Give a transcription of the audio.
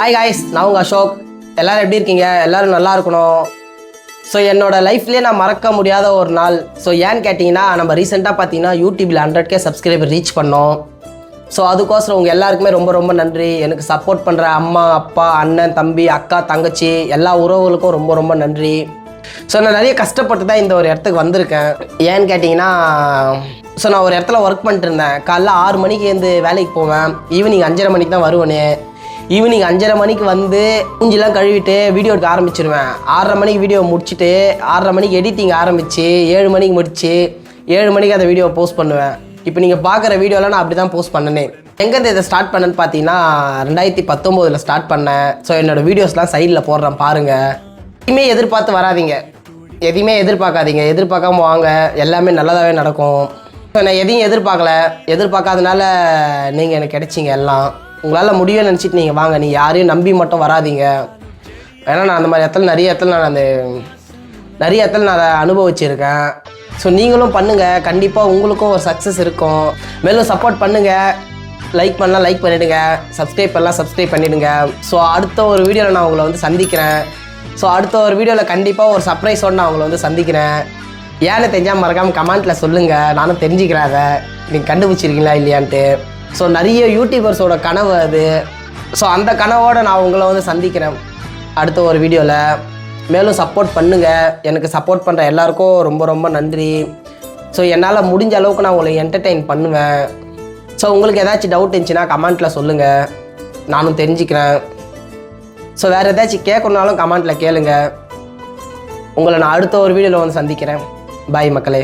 Hi guys, நான் உங்கள் அசோக். எல்லோரும் எப்படி இருக்கீங்க? எல்லோரும் நல்லா இருக்கணும். ஸோ என்னோடய லைஃப்லேயே நான் மறக்க முடியாத ஒரு நாள். ஸோ ஏன்னு கேட்டிங்கன்னா, நம்ம ரீசெண்டாக பார்த்தீங்கன்னா யூடியூப்பில் 100K சப்ஸ்கிரைபர் ரீச் பண்ணோம். ஸோ அதுக்கோசரம் உங்கள் எல்லாருக்குமே ரொம்ப ரொம்ப நன்றி. எனக்கு சப்போர்ட் பண்ணுற அம்மா, அப்பா, அண்ணன், தம்பி, அக்கா, தங்கச்சி எல்லா உறவுகளுக்கும் ரொம்ப ரொம்ப நன்றி. ஸோ நான் நிறைய கஷ்டப்பட்டு தான் இந்த ஒரு இடத்துக்கு வந்திருக்கேன். ஏன்னு கேட்டிங்கன்னா, ஸோ நான் ஒரு இடத்துல ஒர்க் பண்ணிட்டு இருந்தேன். காலைல 6 மணிக்கு எழுந்து வேலைக்கு போவேன். ஈவினிங் 5:30 மணிக்கு தான் வருவேனே. ஈவினிங் 5:30 மணிக்கு வந்து மூஞ்சிலாம் கழுவிட்டு வீடியோ எடுக்க ஆரம்பிச்சிருவேன். 6:30 மணிக்கு வீடியோ முடிச்சுட்டு 6:30 மணிக்கு எடிட்டிங் ஆரம்பித்து 7 மணிக்கு முடிச்சு 7 மணிக்கு அந்த வீடியோவை போஸ்ட் பண்ணுவேன். இப்போ நீங்கள் பார்க்குற வீடியோலாம் நான் அப்படி தான் போஸ்ட் பண்ணனே. எங்கேருந்து இதை ஸ்டார்ட் பண்ணேன்னு பார்த்தீங்கன்னா 2019 ஸ்டார்ட் பண்ணேன். ஸோ என்னோடய வீடியோஸ்லாம் சைடில் போடுறேன் பாருங்கள். எதையுமே எதிர்பார்த்து வராதிங்க, எதையுமே எதிர்பார்க்காதீங்க. எதிர்பார்க்காம வாங்க, எல்லாமே நல்லதாகவே நடக்கும். ஸோ நான் எதையும் எதிர்பார்க்காதனால நீங்கள் எனக்கு கிடைச்சிங்க. எல்லாம் உங்களால் முடியும்னு நினச்சிட்டு நீங்கள் வாங்க. நீங்கள் யாரையும் நம்பி மட்டும் வராதிங்க. ஏன்னா நான் அந்த மாதிரி நிறைய இடத்துல நான் அதை அனுபவிச்சிருக்கேன். ஸோ நீங்களும் பண்ணுங்கள், கண்டிப்பாக உங்களுக்கும் ஒரு சக்ஸஸ் இருக்கும். மேலும் சப்போர்ட் பண்ணுங்கள். லைக் பண்ணலாம், லைக் பண்ணிவிடுங்க. சப்ஸ்கிரைப் பண்ணிவிடுங்க. ஸோ அடுத்த ஒரு வீடியோவில் நான் உங்களை வந்து சந்திக்கிறேன். ஸோ அடுத்த ஒரு வீடியோவில் கண்டிப்பாக ஒரு சர்ப்ரைஸோடு நான் உங்களை வந்து சந்திக்கிறேன். ஏன்னு தெரிஞ்சால் மறக்காமல் கமெண்ட்டில் சொல்லுங்கள். நானும் தெரிஞ்சுக்கிறேன் அதை நீங்கள் கண்டுபிடிச்சிருக்கீங்களா இல்லையான்ட்டு. ஸோ நிறைய யூடியூபர்ஸோட கனவு அது. ஸோ அந்த கனவோடு நான் உங்களை வந்து சந்திக்கிறேன் அடுத்த ஒரு வீடியோவில். மேலும் சப்போர்ட் பண்ணுங்கள். எனக்கு சப்போர்ட் பண்ணுற எல்லாருக்கும் ரொம்ப ரொம்ப நன்றி. ஸோ என்னால் முடிஞ்ச அளவுக்கு நான் உங்களை என்டர்டெயின் பண்ணுவேன். ஸோ உங்களுக்கு ஏதாச்சும் டவுட் இருந்துச்சுன்னா கமெண்ட்டில் சொல்லுங்கள், நானும் தெரிஞ்சுக்கிறேன். ஸோ வேறு ஏதாச்சும் கேட்கணுன்னாலும் கமெண்ட்டில் கேளுங்க. உங்களை நான் அடுத்த ஒரு வீடியோவில் வந்து சந்திக்கிறேன். பாய் மக்களே.